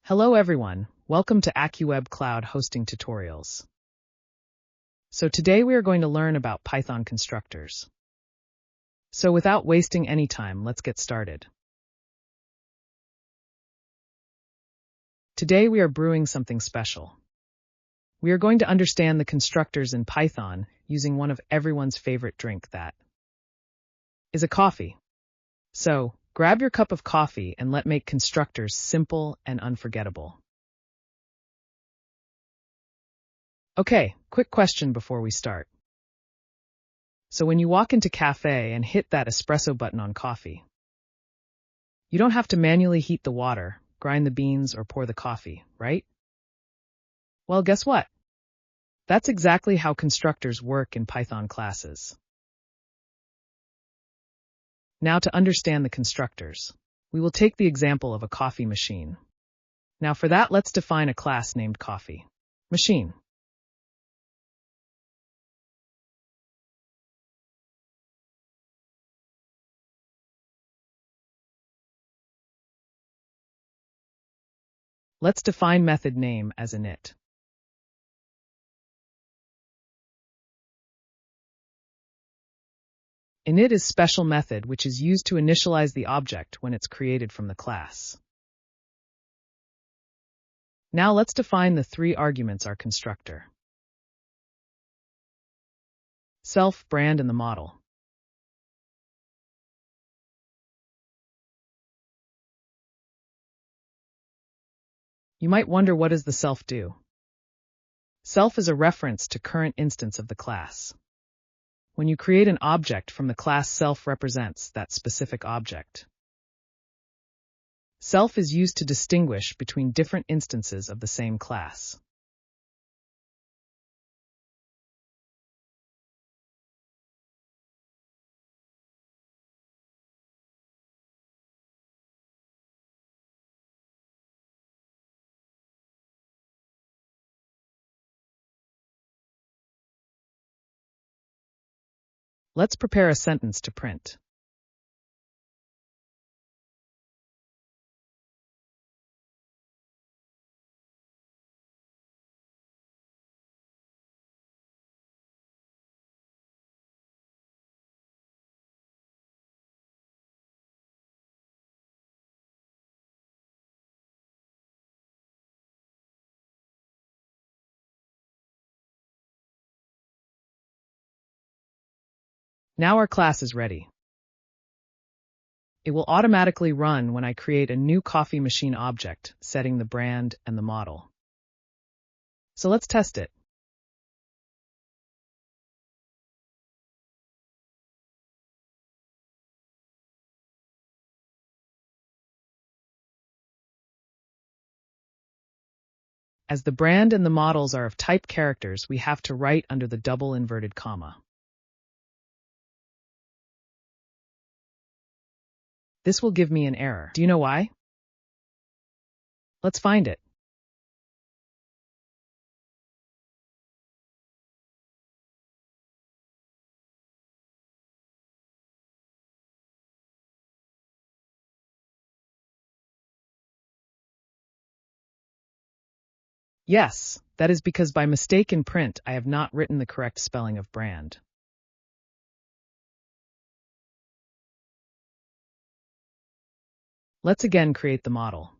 Hello everyone, welcome to AccuWeb Cloud Hosting Tutorials. So today we are going to learn about Python constructors. So without wasting any time, let's get started. Today we are brewing something special. We are going to understand the constructors in Python using one of everyone's favorite drink, that is a coffee. So, grab your cup of coffee and let's make constructors simple and unforgettable. Okay, quick question before we start. So when you walk into cafe and hit that espresso button on coffee, you don't have to manually heat the water, grind the beans, or pour the coffee, right? Well, guess what? That's exactly how constructors work in Python classes. Now to understand the constructors, we will take the example of a coffee machine. Now for that, let's define a class named coffee machine. Let's define method name as init. Init is special method which is used to initialize the object when it's created from the class. Now let's define the three arguments our constructor: self, brand, and the model. You might wonder, what does the self do? Self is a reference to current instance of the class. When you create an object from the class, self represents that specific object. Self is used to distinguish between different instances of the same class. Let's prepare a sentence to print. Now our class is ready. It will automatically run when I create a new coffee machine object, setting the brand and the model. So let's test it. As the brand and the models are of type characters, we have to write under the double inverted comma. This will give me an error. Do you know why? Let's find it. Yes, that is because by mistake in print, I have not written the correct spelling of brand. Let's again create the model.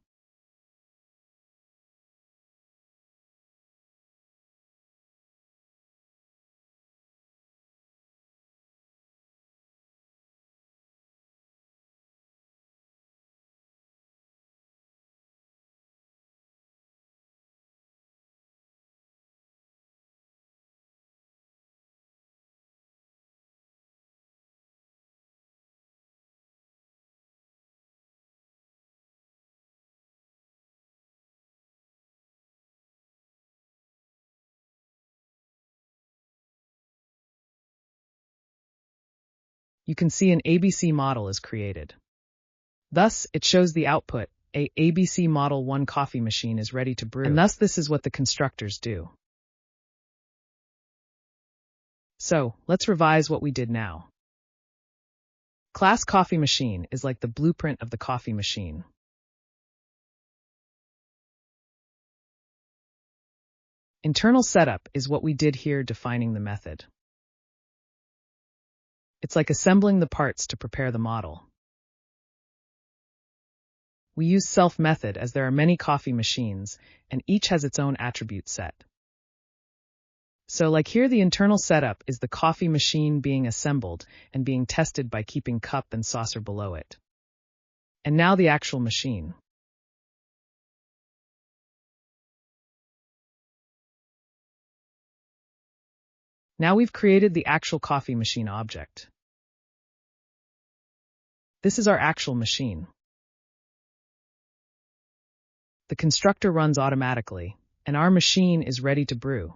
You can see an ABC model is created. Thus, it shows the output, a ABC Model 1 coffee machine is ready to brew. And thus this is what the constructors do. So, let's revise what we did now. Class coffee machine is like the blueprint of the coffee machine. Internal setup is what we did here defining the method. It's like assembling the parts to prepare the model. We use self method as there are many coffee machines, and each has its own attribute set. So like here, the internal setup is the coffee machine being assembled and being tested by keeping cup and saucer below it. And now the actual machine. Now we've created the actual coffee machine object. This is our actual machine. The constructor runs automatically, and our machine is ready to brew.